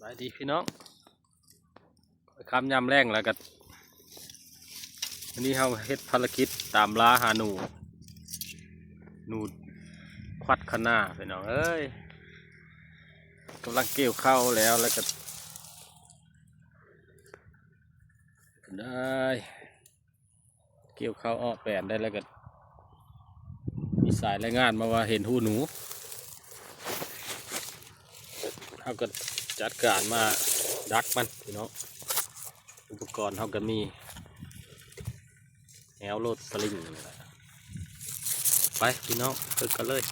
บายดีพี่น้องคำยำแรงแล้วกันวันนี้เราเฮ็ดภารกิจตามล่าหาหนูควัดขนาพี่น้องเอ้ยกำลังเกี่ยวเข้าแล้วก็ได้เกี่ยวเข้าอ้อแปนได้แล้วก็มีสายรายงานมาว่าเห็นหูหนูเขาก็จัดการมาดักมันพี่น้องอุปกรณ์เขาก็มีแนวโลดสลิงไปพี่น้องฝึกกันเลย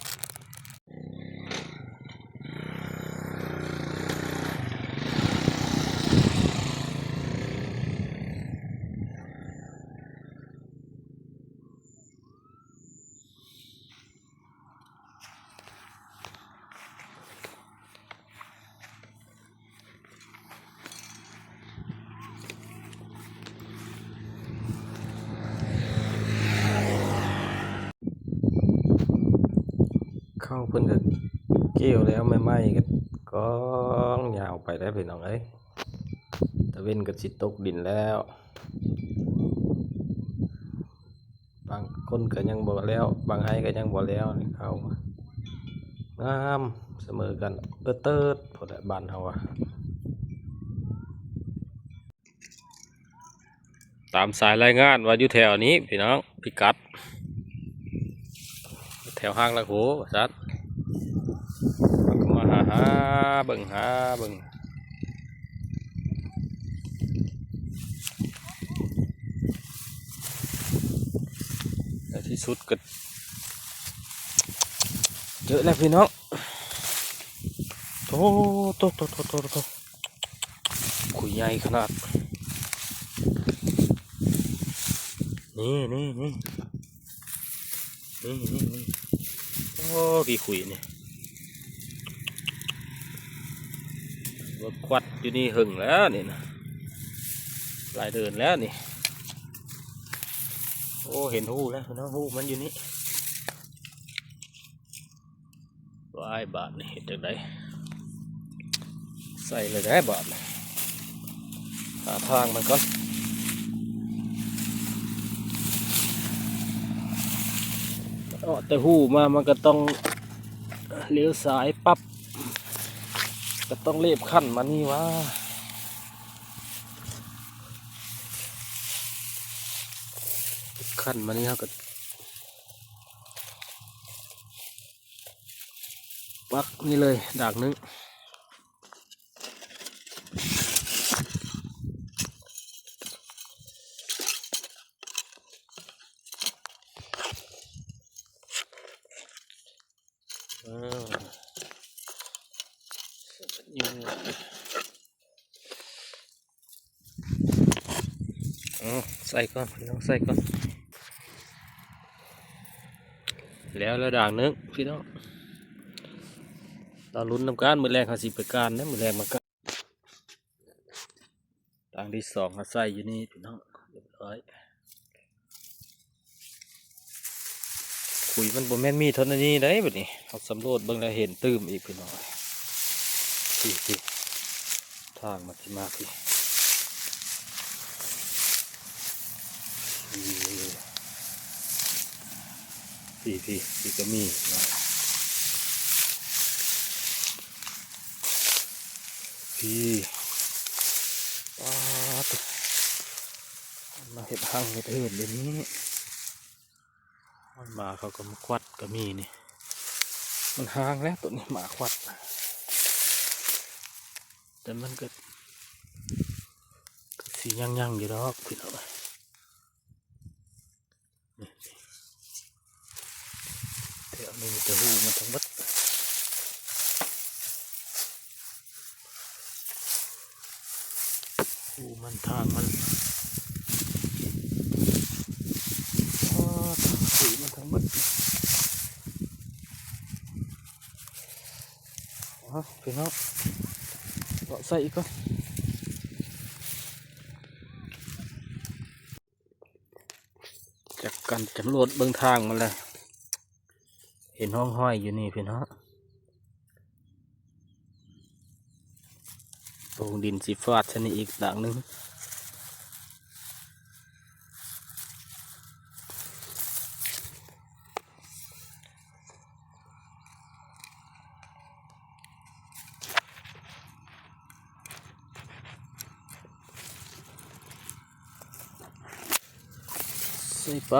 เข้าเพิ่นก็เกี่ยวแล้วไม่ไหม้ก็ยาวไปได้พี่น้องเอ้ยตะเว้นก็สิตกดินแล้วบางคนก็ยังบ่แล้วบางไห้ก็ยังบ่แล้วนี่เข้างามเสมอกันเติดพอได้บ้านเฮาอะตามสายรายงานว่าอยู่แถวนี้พี่น้องพิกัดแถวห้างละโหสัตว์มาหาเบิ่งในที่สุดก็เยอะแล้วพี่น้องโตขุยใหญ่ขนาดนี่โอ้พี่ขุยนี่ว่าควัดอยู่นี่หึงแล้วนี่นะลายเดินแล้วนี่โอ้เห็นหูแล้วพี่น้องหูมันอยู่นี่ว้ายบาทนี่เห็นจากไหนใส่เลยได้บาทหาทางมันก่อนแต่หูมามันก็ต้องเลี้ยวสายปั๊บก็ต้องเรียบขั้นมานี่ว่าขั้นมานี่เขาก็ปักนี่เลยดากนึงใส่ก่อนพี่น้องใส่ก่อนแล้วด่างนึงพี่น้องตอนลุ้นน้ำการมือแรงเขาสิไปการนะมือแรงมากันด่างที่สองเขาใส่อยู่นี่พี่น้องเรียบร้อยขุยมันบ่แม่นมีเท่านี้ได้แบบนี้เขาสำรวจเบิ่งแล้วเห็นตื้มอีกพี่น้องพี่ทางมันที่มากพี่ก็มีนะพี่มาเห็ดหั่งเห็ดเหินเดี๋ยวนี้มันมาเขาก็มาควัดก็มีนี่มันห่างแล้วตัวนี้หมาควัดแต่มันก็สียั่งอยู่ดอกพี่น้องแถวนี้จะหูมันทั้งบัดหูมันทางมันหูมันทั้งบัดพี่น้องเราใส่อีกก่อนจากการสำรวจเบื้องทางมันเลยเห็นห้องห้อยอยู่นี่พี่น้อง ลงดินสีฟาดชนิดอีกด่างหนึงใส่ไป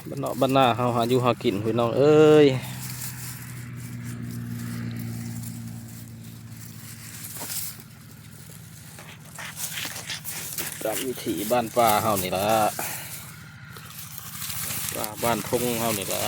บ้านเนาะบ้านหน้าเฮาหาอยู่หากินพี่น้องเอ้ยตามวิถีบ้านป่าเฮานี่ละป่าบ้านทงเฮานี่ละ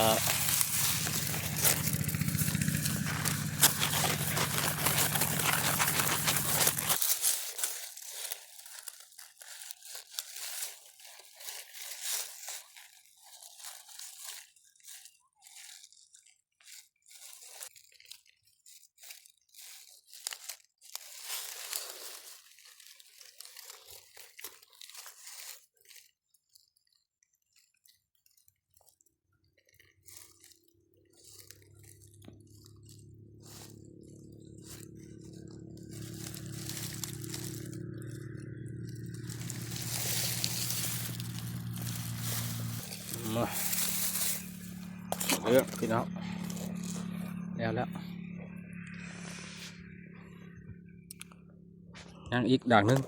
มาเลือกพี่น้องแล้วยังอีกด่างหนึง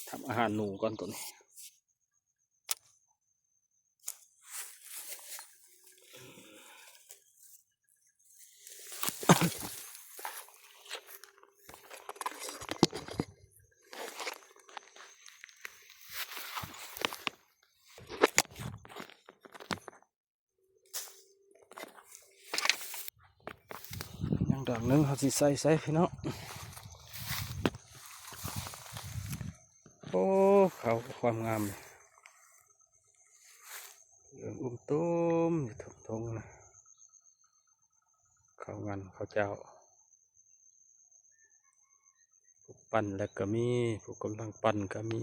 ทำอาหารหนูก่อนตัวนี้ยังด่างหนึงเขาสิใส่พี่น้องโอ้เขาความงามเลยเหลืองตุ้มอยู่ทงนะเขางานเขาเจ้าผู้ปั่นแล้วก็มีผู้กำลังปั่นก็มี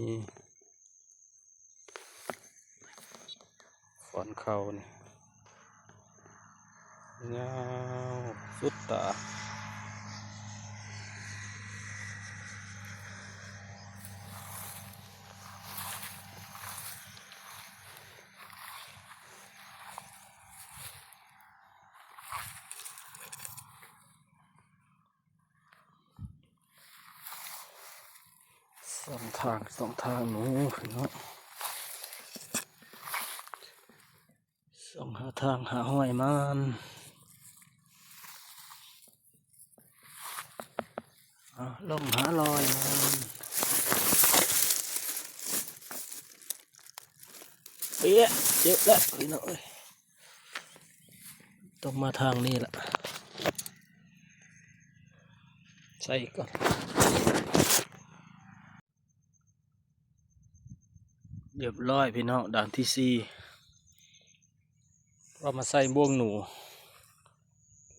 ฝอนเขานี่ยาวสุดตาสองทางหนูพี่น้องสองหาทางหาห้อยมันลงหาลอยมันเอ๊ะเจ็บแล้วพี่น้องต้องมาทางนี้แหละใส่ก่อนเรียบร้อยพี่น้องด่านที่สี่เรามาใส่บ่วงหนู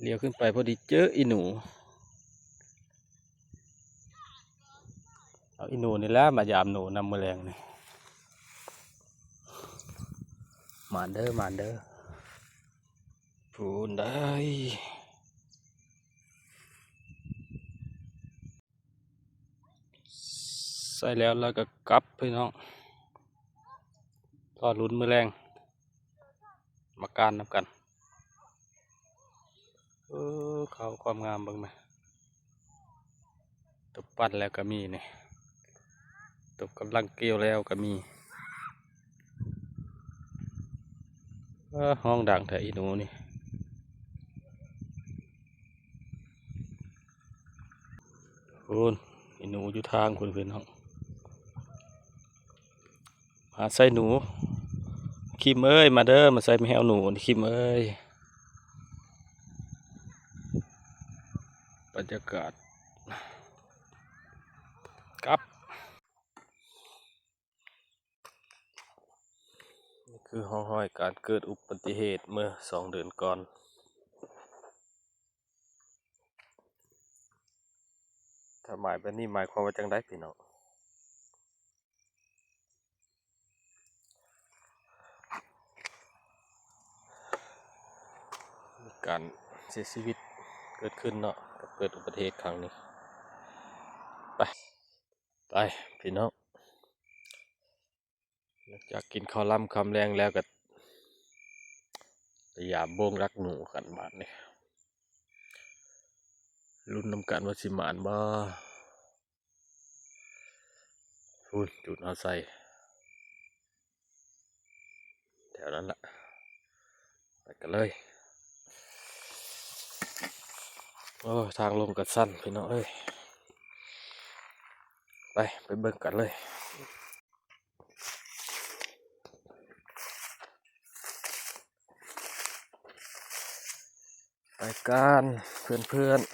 เลี้ยวขึ้นไปพอดีเจออีหนูเอาอีหนูนี่แหละมายามหนูนำแมลงนี่มาเด้อพูนได้ใส่แล้วก็กลับพี่น้องก็ลุ้นมือแรงมาการนับกันเขาความงามบ้างไหมตบปั้นแล้วก็มีนี่ตบกำลังเกี่ยวแล้วก็มีห้องดังแถวอีหนูนี่คุณอีหนูอยู่ทางคุณเพื่อนห้องมาใส่หนูคิมเอ้ยมาเด้อมาใส่แมวหนูคิมเอ้ยบรรยากาศครับนี่คือห้อยการเกิดอุบัติเหตุเมื่อ2 เดือนก่อนถ้าหมายแบบนี้หมายความว่าจังได้พี่น้องการเสียชีวิต กิดขึ้นเนาะเกิดอุบัติเหตุครั้งนี้ไปไปพี่น้องหลังจากกินข้าวล้ำคำแรงแล้วก็พยายามโบงรักหนูกันบาดนี่รุ่นน้ำกันว่าสิหมานบ่พูดจุดเอาใส่แถวนั้นละไปกันเลยโอ้ทางลงกัดสั้นพี่น้องเอ้ยไปเบิ่งกันเลยไปกันเพื่อนๆ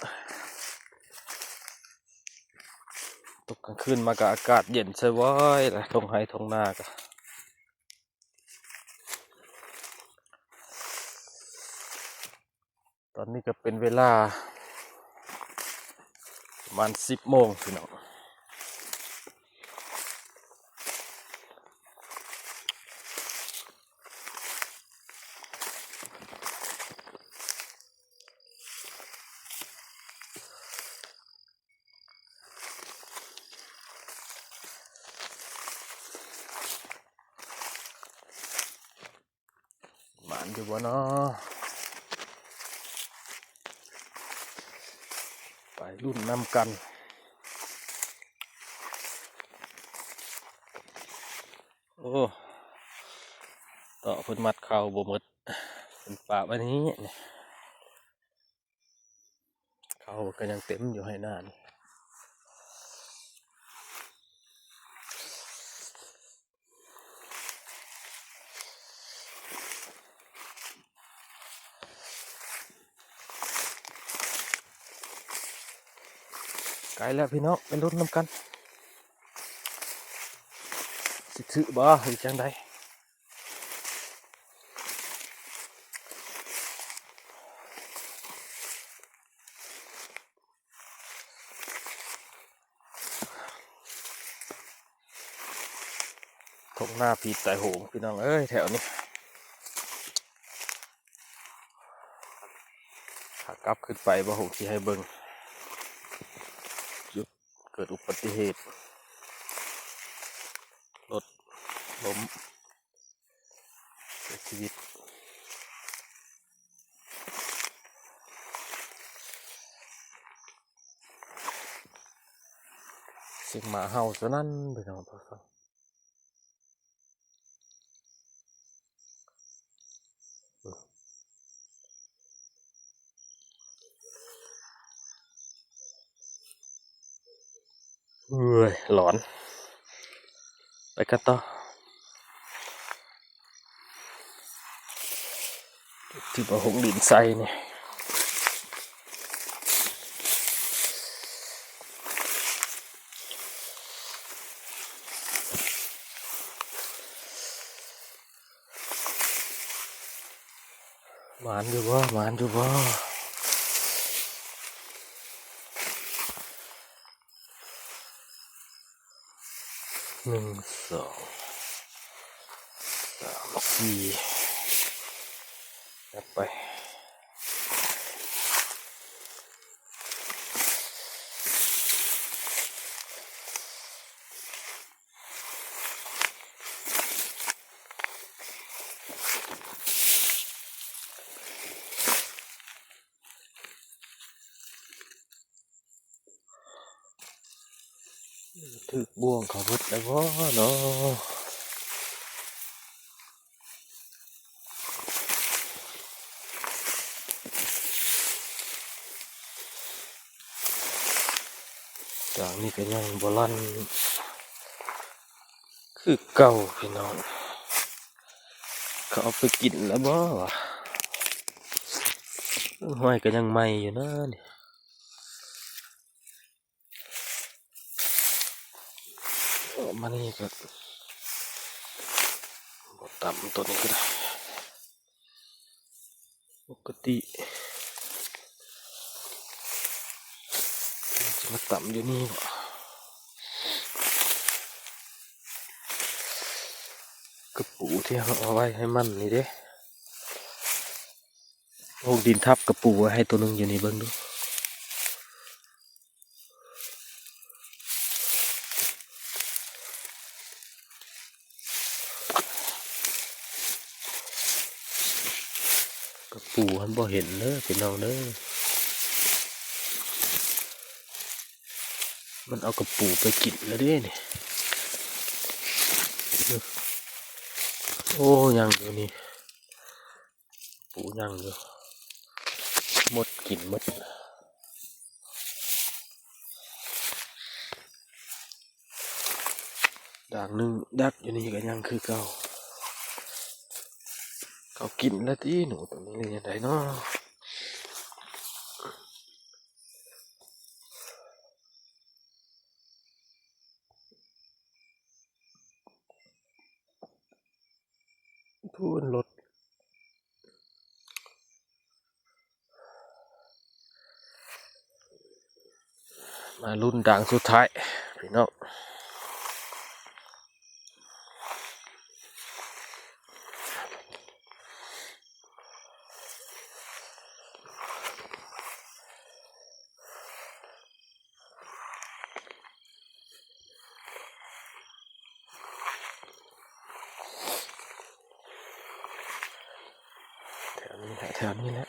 ตกกลางคืนมากับอากาศเย็นใช่ไหมล่ะทงไฮทงนาก็ตอนนี้ก็เป็นเวลาประมาณ10 โมงพี่น้องหมานอยู่บ่เนาะไปรุ่นนำกันโอ้ต่อเพิ่นมัดเข่าบ่หมดเป็นป่าวันนี้เนี่ยเข่าก็ยังเต็มอยู่ให้หน้านี่ไกลแล้วพี่น้องเป็นรุ่นนำกันสิถือบ่หรือจังใดทงหน้าผีไต่โหงพี่น้องเอ้ยแถวนี้ขากลับขึ้นไปบ่หงที่ให้เบิ่งจุดเกิดอุบัติเหตุรถล้มเสียชีวิตเสียงหมาเห่าซะนั่นพี่น้องพอฟังเอ้ยหลอนไปกันต่อที่บ่หงดินใส่เนี่ยหมานอยู่บ่หมานอยู่บ่1 2 3 4นับไปถึกบ่วงเขาเบิดแล้วบ่เนาะจากนี้ก็ยังบ่ลั่นคือเก่าพี่น้องเขาเอาไปกินแล้วบ่วะห้อยก็ยังใหม่อยู่นะนี่มานี่ก็บ่ต่ำตัวนี้ก็ได้ปกติจะมาต่ำอยู่นี่บ่กระปูที่เขาเอาไว้ให้มันนี่เด้โอ้ดินทับกระปูไว้ให้ตัวนึงอยู่นี่เบิ่งดู ปูมันบ่เห็นเด้อพี่น้องเด้อมันเอากระปูไปกินแล้วเด้นี่โอ้ยังอยู่นี่ปูยังอยู่หมดกินหมดด่างหนึงดักอยู่นี่ก็ยังคือเก่าเขากินแล้วที่หนูตรงนี้เลยยังไงเนาะพูนรถมารุ่นด่างสุดท้ายพี่น้องแถวนี้แหละ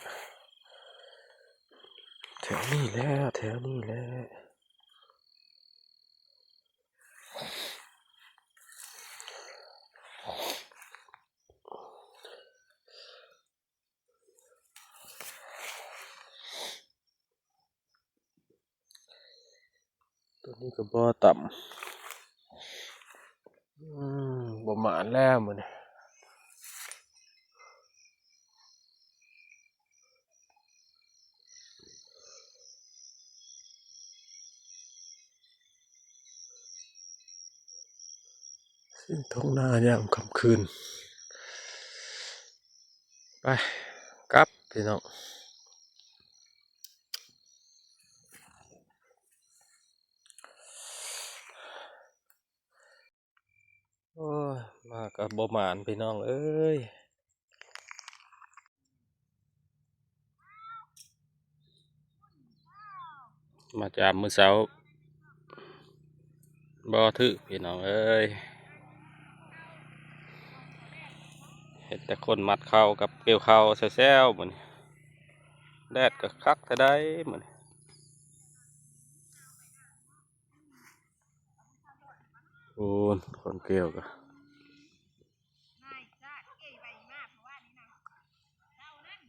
แถวนี้แหละแถวนี้แหละตัวนี้ก็บ่ต่ำบ่หมานแล้วมื้อนี้สิ้นท้องนายามค่ำคืนไปกลับพี่น้องโอ้ยมากับบ่หมานพี่น้องเอ้ยมาจากมื้อเช้าบ่ถึกพี่น้องเอ้ยเห็นแต่คนมัดเข้ากับเกี่ยวเข้าแซวๆเหมือนแดดก็คักแต่ได้เหมือนโอ้ยคนเกี่ยวก็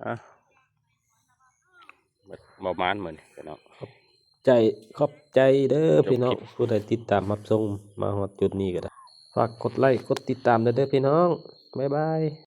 อ่ะบ่มานเหมือนพี่น้องใจขอบใจเด้อพี่น้องผู้ใดติดตามรับชมมาฮอดจุดนี้ก็ได้ฝากกดไลค์กดติดตามเด้อพี่น้องบ๊ายบาย